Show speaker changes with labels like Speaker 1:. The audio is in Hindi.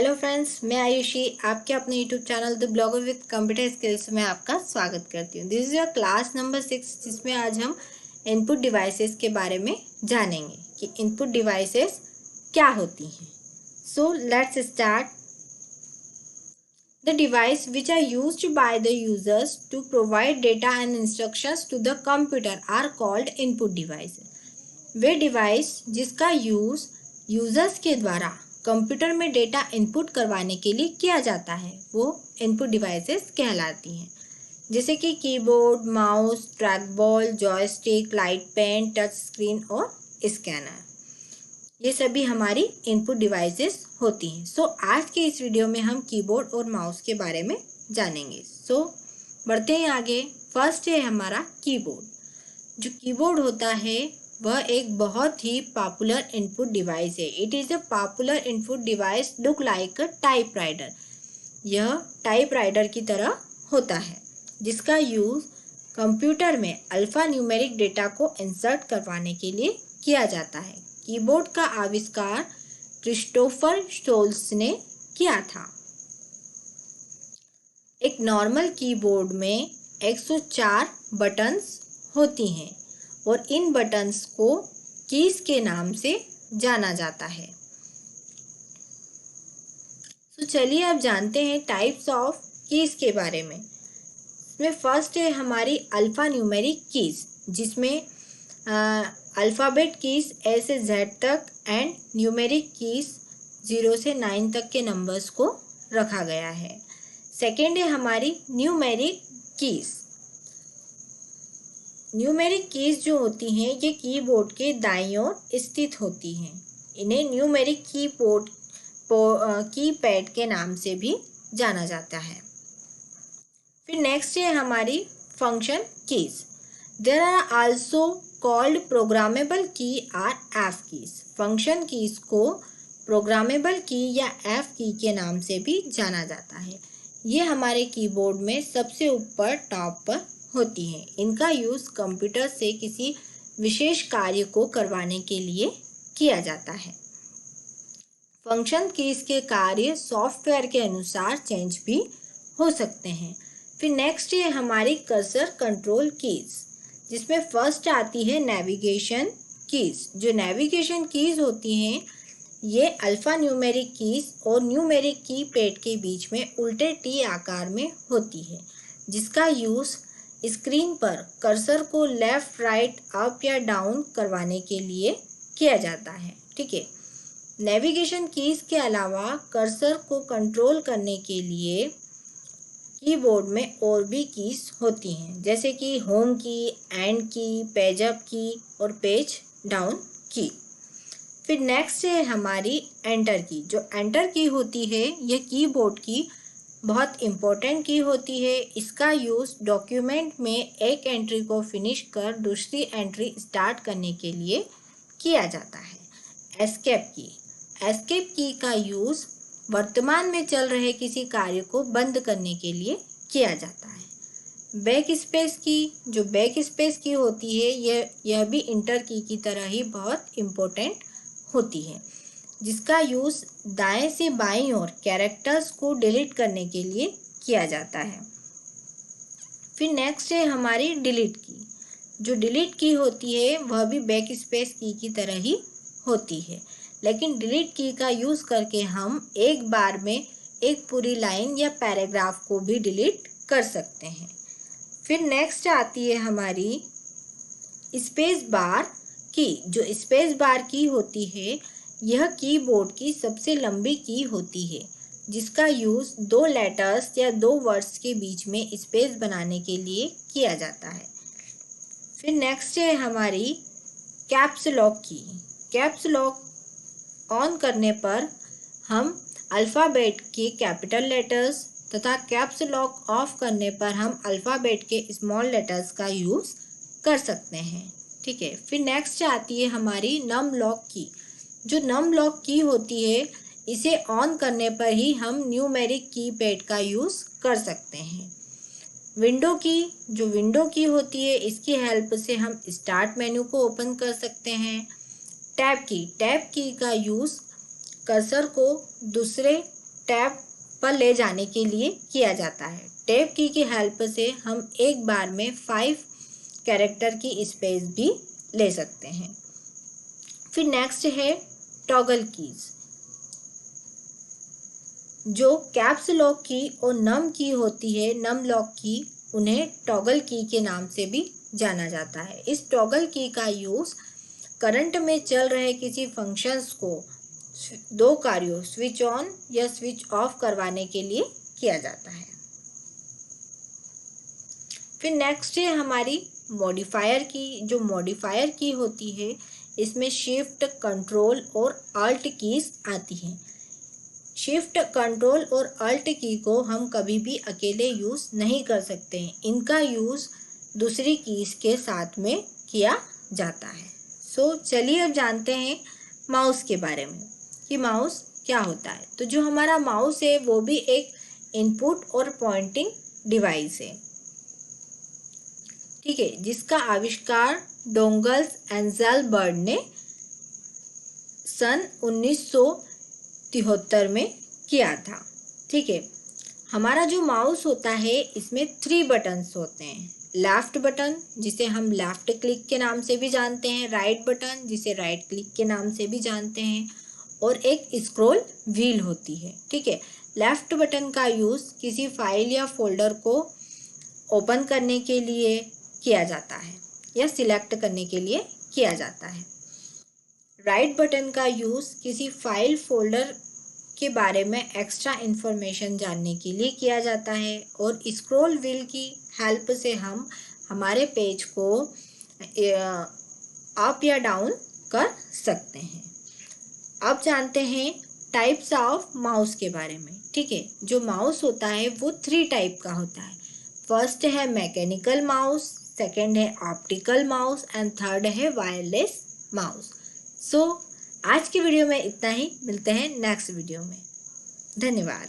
Speaker 1: हेलो फ्रेंड्स, मैं आयुषी आपके अपने YouTube channel the blogger with computer skills में आपका स्वागत करती हूँ। This is your class number 6 जिसमें आज हम इनपुट डिवाइसेस के बारे में जानेंगे कि इनपुट डिवाइसेस क्या होती हैं। So let's start. The device which are used by the users to provide data and instructions to the computer are called input devices. वे डिवाइस जिसका यूज यूजर्स के द्वारा कंप्यूटर में डेटा इनपुट करवाने के लिए किया जाता है वो इनपुट डिवाइसेस कहलाती हैं, जैसे कि keyboard, mouse, trackball, joystick, light pen, touch screen और स्कैनर। ये सभी हमारी इनपुट डिवाइसेस होती हैं। सो आज के इस वीडियो में हम कीबोर्ड और माउस के बारे में जानेंगे। सो बढ़ते हैं आगे। फर्स्ट है हमारा कीबोर्ड। जो कीबोर्ड होता है वह एक बहुत ही पॉपुलर इनपुट डिवाइस है। It is a popular input device look like a typewriter. यह टाइपराइटर की तरह होता है जिसका यूज़ कंप्यूटर में अल्फ़ा न्यूमेरिक डेटा को इंसर्ट करवाने के लिए किया जाता है। कीबोर्ड का आविष्कार क्रिस्टोफर शोल्स ने किया था। एक नॉर्मल कीबोर्ड में 104 बटन्स होती हैं और इन बटन्स को कीज के नाम से जाना जाता है। तो चलिए अब जानते हैं टाइप्स ऑफ कीज के बारे में। इसमें फर्स्ट है हमारी अल्फ़ा न्यूमेरिक कीज, जिसमें अल्फ़ाबेट कीज ए से जेड तक एंड न्यूमेरिक कीज 0 से 9 तक के नंबर्स को रखा गया है। सेकेंड है हमारी न्यूमेरिक कीज। न्यूमेरिक कीज जो होती हैं ये कीबोर्ड के दाईं ओर स्थित होती हैं। इन्हें न्यूमेरिक कीपैड के नाम से भी जाना जाता है। फिर नेक्स्ट है हमारी function keys. There are also called programmable key are F keys. Function keys को प्रोग्रामेबल की या एफ की के नाम से भी जाना जाता है। ये हमारे कीबोर्ड में सबसे ऊपर टॉप पर होती हैं। इनका यूज़ कंप्यूटर से किसी विशेष कार्य को करवाने के लिए किया जाता है। फंक्शन कीज के कार्य सॉफ्टवेयर के अनुसार चेंज भी हो सकते हैं। फिर नेक्स्ट है हमारी कर्सर कंट्रोल कीज, जिसमें फर्स्ट आती है नेविगेशन कीज। जो नेविगेशन कीज होती हैं ये अल्फ़ा न्यूमेरिक कीज और न्यूमेरिक कीपैड के बीच में उल्टे टी आकार में होती है, जिसका यूज़ स्क्रीन पर कर्सर को लेफ़्ट, राइट, अप या डाउन करवाने के लिए किया जाता है। ठीक है। नेविगेशन कीज के अलावा कर्सर को कंट्रोल करने के लिए कीबोर्ड में और भी कीज होती हैं, जैसे कि होम की, एंड की, पेज अप की और पेज डाउन की। फिर नेक्स्ट है हमारी एंटर की। जो एंटर की होती है यह कीबोर्ड की बहुत इम्पोर्टेंट की होती है। इसका यूज़ डॉक्यूमेंट में एक एंट्री को फिनिश कर दूसरी एंट्री स्टार्ट करने के लिए किया जाता है। एस्केप की। एस्केप की का यूज़ वर्तमान में चल रहे किसी कार्य को बंद करने के लिए किया जाता है। बैक स्पेस की। जो बैक स्पेस की होती है यह भी इंटर की तरह ही बहुत इम्पोर्टेंट होती है, जिसका यूज़ दाएं से बाईं ओर कैरेक्टर्स को डिलीट करने के लिए किया जाता है। फिर नेक्स्ट है हमारी डिलीट की। जो डिलीट की होती है वह भी बैक स्पेस की तरह ही होती है, लेकिन डिलीट की का यूज़ करके हम एक बार में एक पूरी लाइन या पैराग्राफ को भी डिलीट कर सकते हैं। फिर नेक्स्ट आती है हमारी स्पेस बार की। जो स्पेस बार की होती है यह कीबोर्ड की सबसे लंबी की होती है, जिसका यूज़ 2 लेटर्स या 2 वर्ड्स के बीच में स्पेस बनाने के लिए किया जाता है। फिर नेक्स्ट है हमारी कैप्स लॉक की। कैप्स लॉक ऑन करने पर हम अल्फ़ाबेट के कैपिटल लेटर्स तथा कैप्स लॉक ऑफ करने पर हम अल्फ़ाबेट के स्मॉल लेटर्स का यूज़ कर सकते हैं। ठीक है। फिर नेक्स्ट आती है हमारी नम लॉक की। जो नम लॉक की होती है इसे ऑन करने पर ही हम न्यूमेरिक कीपैड का यूज़ कर सकते हैं। विंडो की। जो विंडो की होती है इसकी हेल्प से हम स्टार्ट मेन्यू को ओपन कर सकते हैं। टैब की। टैब की का यूज़ कर्सर को दूसरे टैब पर ले जाने के लिए किया जाता है। टैब की हेल्प से हम एक बार में 5 कैरेक्टर की स्पेस भी ले सकते हैं। फिर नेक्स्ट है टॉगल कीज, जो कैप्स लॉक की और नम की होती है, नम लॉक की, उन्हें टॉगल की के नाम से भी जाना जाता है। इस टॉगल की का यूज़ करंट में चल रहे किसी फंक्शंस को 2 कार्यों स्विच ऑन या स्विच ऑफ करवाने के लिए किया जाता है। फिर नेक्स्ट है हमारी मॉडिफायर की। जो मॉडिफायर की होती है इसमें शिफ्ट, कंट्रोल और अल्ट कीज आती हैं। शिफ्ट, कंट्रोल और अल्ट की को हम कभी भी अकेले यूज़ नहीं कर सकते हैं। इनका यूज़ दूसरी कीज के साथ में किया जाता है। सो चलिए अब जानते हैं माउस के बारे में कि माउस क्या होता है। तो जो हमारा माउस है वो भी एक इनपुट और पॉइंटिंग डिवाइस है, ठीक है, जिसका आविष्कार डोंगल्स एंजेलबर्ट ने सन 1973 में किया था। ठीक है, हमारा जो माउस होता है इसमें 3 बटन्स होते हैं। लेफ्ट बटन जिसे हम लेफ्ट क्लिक के नाम से भी जानते हैं, राइट बटन जिसे राइट क्लिक के नाम से भी जानते हैं, और एक स्क्रॉल व्हील होती है। ठीक है, लेफ्ट बटन का यूज़ किसी फाइल या फोल्डर को ओपन करने के लिए किया जाता है या सिलेक्ट करने के लिए किया जाता है। राइट बटन का यूज़ किसी फाइल फोल्डर के बारे में एक्स्ट्रा इन्फॉर्मेशन जानने के लिए किया जाता है, और स्क्रॉल व्हील की हेल्प से हम हमारे पेज को अप या डाउन कर सकते हैं। अब जानते हैं टाइप्स ऑफ माउस के बारे में। ठीक है, जो माउस होता है वो 3 टाइप का होता है। फर्स्ट है मैकेनिकल माउस, सेकंड है ऑप्टिकल माउस एंड थर्ड है वायरलेस माउस। सो आज की वीडियो में इतना ही, मिलते हैं नेक्स्ट वीडियो में। धन्यवाद।